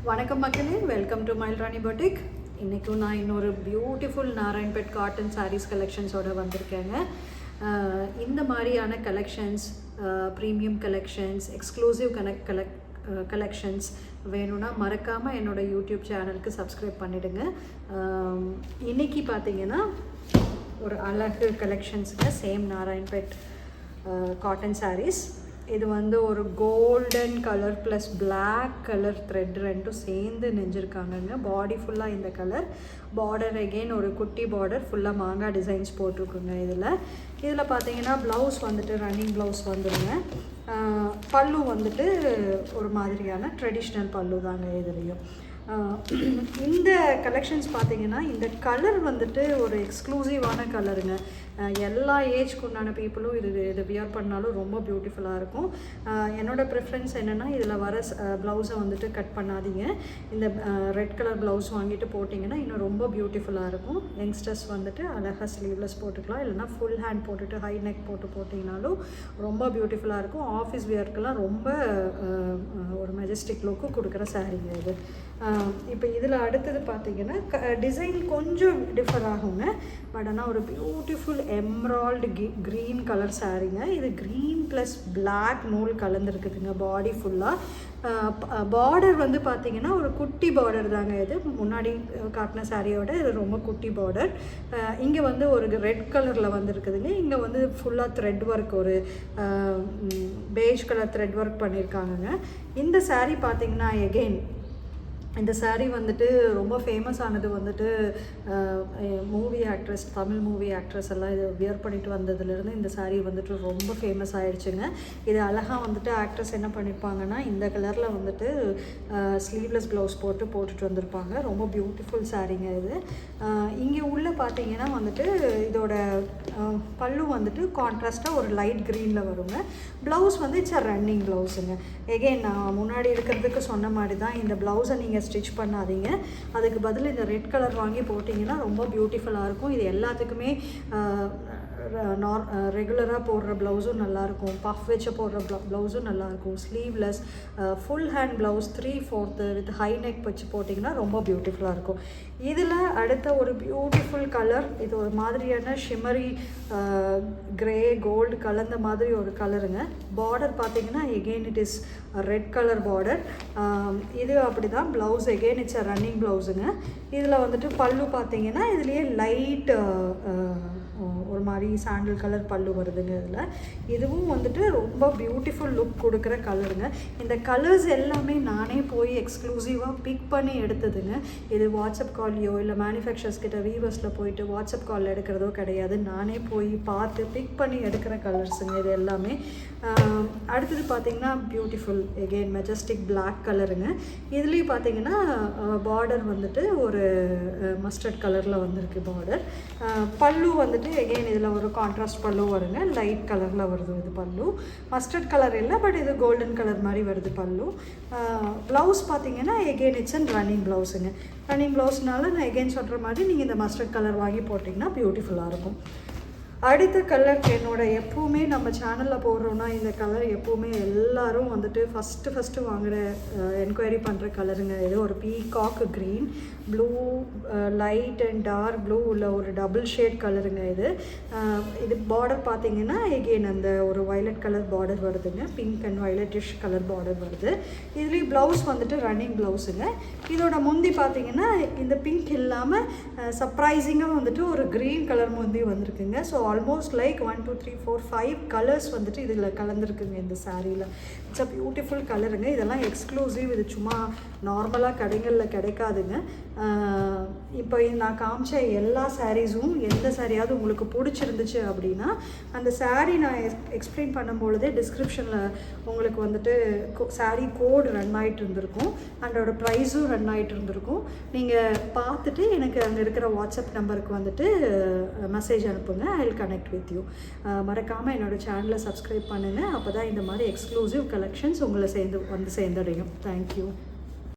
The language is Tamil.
வணக்கம் மக்களே, வெல்கம் டு மயில்ராணி பொட்டிக். இன்றைக்கும் நான் இன்னொரு பியூட்டிஃபுல் நாராயண்பேட் காட்டன் சாரீஸ் கலெக்ஷன்ஸோடு வந்திருக்கேங்க. இந்த மாதிரியான collections, premium collections, exclusive collections வேணும்னா மறக்காமல் என்னோடய யூடியூப் சேனலுக்கு சப்ஸ்கிரைப் பண்ணிவிடுங்க. இன்றைக்கி பார்த்தீங்கன்னா ஒரு அழகு கலெக்ஷன்ஸுங்க, சேம் நாராயண்பேட் காட்டன் சாரீஸ். இது வந்து ஒரு golden colour plus black colour thread ரெண்டும் சேர்ந்து நெஞ்சிருக்காங்கங்க. பாடி ஃபுல்லாக இந்த கலர், பார்டர் அகெயின் ஒரு குட்டி பார்டர், ஃபுல்லாக மாங்காய் டிசைன்ஸ் போட்டிருக்குங்க. இதில் பார்த்தீங்கன்னா ப்ளவுஸ் வந்துட்டு ரன்னிங் ப்ளவுஸ் வந்துடுங்க. பல்லு வந்துட்டு ஒரு மாதிரியான ட்ரெடிஷ்னல் பல்லு தாங்க இதுலேயும். இந்த கலெக்ஷன்ஸ் பார்த்தீங்கன்னா இந்த கலர் வந்துட்டு ஒரு எக்ஸ்க்ளூசிவான கலருங்க. எல்லா ஏஜ்க்கு உண்டான பீப்புளும் இது வியர் பண்ணாலும் ரொம்ப பியூட்டிஃபுல்லாக இருக்கும். என்னோடய ப்ரிஃபரன்ஸ் என்னென்னா, இதில் வர ப்ளவுஸை வந்துட்டு கட் பண்ணாதீங்க. இந்த ரெட் கலர் ப்ளவுஸ் வாங்கிட்டு போட்டிங்கன்னா இன்னும் ரொம்ப பியூட்டிஃபுல்லாக இருக்கும். யங்ஸ்டர்ஸ் வந்துட்டு அழகாக ஸ்லீவ்லெஸ் போட்டுக்கலாம், இல்லைனா ஃபுல் ஹேண்ட் போட்டுட்டு ஹை நெக் போட்டிங்கனாலும் ரொம்ப பியூட்டிஃபுல்லாக இருக்கும். ஆஃபீஸ் வியர்க்கெல்லாம் ரொம்ப ஒரு மெஜஸ்டிக் லுக்கு கொடுக்குற சாரீங்க இது. இப்போ இதில் அடுத்தது பார்த்தீங்கன்னா டிசைன் கொஞ்சம் டிஃபர் ஆகுங்க. பட் ஆனால் ஒரு பியூட்டிஃபுல் எம்ராய்டு க்ரீன் கலர் சாரீங்க. இது க்ரீன் ப்ளஸ் பிளாக் நூல் கலந்துருக்குதுங்க பாடி ஃபுல்லாக. பார்டர் வந்து பார்த்திங்கன்னா ஒரு குட்டி பார்டர் தாங்க. இது முன்னாடி காட்டின சாரியோட இது ரொம்ப குட்டி பார்டர். இங்கே வந்து ஒரு ரெட் கலரில் வந்துருக்குதுங்க. இங்கே வந்து ஃபுல்லாக த்ரெட் ஒர்க், ஒரு பேஜ் கலர் த்ரெட் ஒர்க் பண்ணியிருக்காங்கங்க. இந்த சாரீ பார்த்திங்கன்னா எகெயின் இந்த சாரீ வந்துட்டு ரொம்ப ஃபேமஸ் ஆனது வந்துட்டு movie actress, Tamil movie actress எல்லாம் இது வியர் பண்ணிட்டு வந்ததுலேருந்து இந்த சாரீ வந்துட்டு ரொம்ப ஃபேமஸ் ஆகிடுச்சுங்க. இது அழகாக வந்துட்டு ஆக்ட்ரஸ் என்ன பண்ணியிருப்பாங்கன்னா, இந்த கலரில் வந்துட்டு ஸ்லீவ்லெஸ் ப்ளவுஸ் போட்டுட்டு வந்திருப்பாங்க. ரொம்ப பியூட்டிஃபுல் சாரீங்க இது. இங்கே உள்ளே பார்த்தீங்கன்னா வந்துட்டு இதோட பல்லு வந்துட்டு கான்ட்ராஸ்ட்டாக ஒரு லைட் க்ரீனில் வருங்க. ப்ளவுஸ் வந்து இட்ஸ் ரன்னிங் ப்ளவுஸுங்க. எகெயின் நான் முன்னாடி இருக்கிறதுக்கு சொன்ன மாதிரி தான், இந்த ப்ளவுஸை நீங்கள் ஸ்டிச் பண்ணாதீங்க. அதுக்கு பதில் இந்த ரெட் கலர் வாங்கி போட்டிங்கன்னா ரொம்ப பியூட்டிஃபுல்லாக இருக்கும். இது எல்லாத்துக்குமே ரெகுலராக போடுற ப்ளவுஸும் நல்லாயிருக்கும், பஃப் வச்சு போடுற ப்ளவுஸும் நல்லாயிருக்கும். Sleeveless full hand blouse 3/4 with high neck வச்சு போட்டிங்கன்னா ரொம்ப பியூட்டிஃபுல்லாக இருக்கும். இதில் அடுத்த ஒரு பியூட்டிஃபுல் கலர், இது ஒரு மாதிரியான ஷிமரி கிரே கோல்டு கலந்த மாதிரி ஒரு கலருங்க. பார்டர் பார்த்தீங்கன்னா again it is red colour border. இது அப்படி தான். ப்ளவுஸ் எகெயின் இட்ஸ் ரன்னிங் ப்ளவுஸுங்க. இதில் வந்துட்டு பல்லு பார்த்தீங்கன்னா இதுலேயே லைட் ஒரு மாதிரி சாண்டில் கலர் பல்லு வருதுங்க. இதுவும் வந்துட்டு ரொம்ப பியூட்டிஃபுல் லுக் கொடுக்குற கலருங்க. இந்த கலர்ஸ் எல்லாமே நானே போய் எக்ஸ்க்ளூசிவாக பிக் பண்ணி எடுத்ததுங்க. இது வாட்ஸ்அப் கால்லையோ இல்லை மேனுஃபேக்சர்ஸ் கிட்ட வீவர்ஸில் போயிட்டு வாட்ஸ்அப் கால் எடுக்கிறதோ கிடையாது. நானே போய் பார்த்து பிக் பண்ணி எடுக்கிற கலர்ஸுங்க இது எல்லாமே. அடுத்தது பார்த்திங்கன்னா பியூட்டிஃபுல் எகெயின் மெஜஸ்டிக் பிளாக் கலருங்க. இதுலேயும் பார்த்திங்கன்னா பார்டர் வந்துட்டு ஒரு மஸ்டர்ட் கலரில் வந்திருக்கு பார்டர். பல்லு வந்துட்டு எகெயின் இதில் ஒரு கான்ட்ராஸ்ட் பல்லு வருங்க. லைட் கலரில் வருது இது பல்லு. மஸ்டர்ட் கலர் இல்லை, பட் இது கோல்டன் கலர் மாதிரி வருது பல்லு. ப்ளவுஸ் பார்த்தீங்கன்னா எகெயின் இட்ஸ் அண்ட் ரன்னிங் ப்ளவுஸுங்க. ரன்னிங் ப்ளவுஸ்னால நான் எகெயின் சொல்கிற மாதிரி நீங்கள் இந்த மஸ்டர்ட் கலர் வாங்கி போட்டிங்கன்னா பியூட்டிஃபுல்லாக இருக்கும். அடுத்த கலர் என்னோட எப்போவுமே நம்ம சேனலில் போடுறோன்னா இந்த கலர் எப்போவுமே எல்லோரும் வந்துட்டு ஃபஸ்ட்டு வாங்குகிற என்கொயரி பண்ணுற கலருங்க. இது ஒரு peacock green, blue, light and dark blue உள்ள ஒரு டபுள் ஷேட் கலருங்க. இது பார்டர் பார்த்தீங்கன்னா எகெயின் அந்த ஒரு வயலட் கலர் பார்டர் வருதுங்க. Pink and violetish colour border வருது. இதுலேயும் ப்ளவுஸ் வந்துட்டு ரன்னிங் ப்ளவுஸுங்க. இதோட முந்தி பார்த்தீங்கன்னா இந்த பிங்க் இல்லாமல் சர்ப்ரைசிங்காக வந்துட்டு ஒரு க்ரீன் கலர் முந்தி வந்திருக்குங்க. ஸோ ஆல்மோஸ்ட் லைக் 1 2 3 4 5 கலர்ஸ் வந்துட்டு இதில் கலந்துருக்குங்க இந்த சாரியில். இட்ஸ் அ பியூட்டிஃபுல் கலருங்க. இதெல்லாம் எக்ஸ்க்ளூசிவ். இது சும்மா நார்மலாக கடைகளில் கிடைக்காதுங்க. இப்போ நான் காமிச்ச எல்லா சாரீஸும் எந்த சாரியாவது உங்களுக்கு பிடிச்சிருந்துச்சு அப்படின்னா அந்த சாரீ நான் எக்ஸ்பிளைன் பண்ணும்பொழுதே டிஸ்கிரிப்ஷனில் உங்களுக்கு வந்துட்டு சாரீ கோடு ரன் ஆகிட்டு இருந்திருக்கும், அதோட ப்ரைஸும் ரன் ஆகிட்டு இருந்திருக்கும். நீங்கள் பார்த்துட்டு எனக்கு அங்கே இருக்கிற வாட்ஸ்அப் நம்பருக்கு வந்துட்டு மெசேஜ் அனுப்புங்க. I will connect with you. மறக்காமல் என்னோடய சேனலை சப்ஸ்கிரைப் பண்ணுங்கள். அப்போ தான் இந்த மாதிரி எக்ஸ்க்ளூசிவ் கலெக்ஷன்ஸ் உங்களை சேர்ந்தடையும். தேங்க்யூ.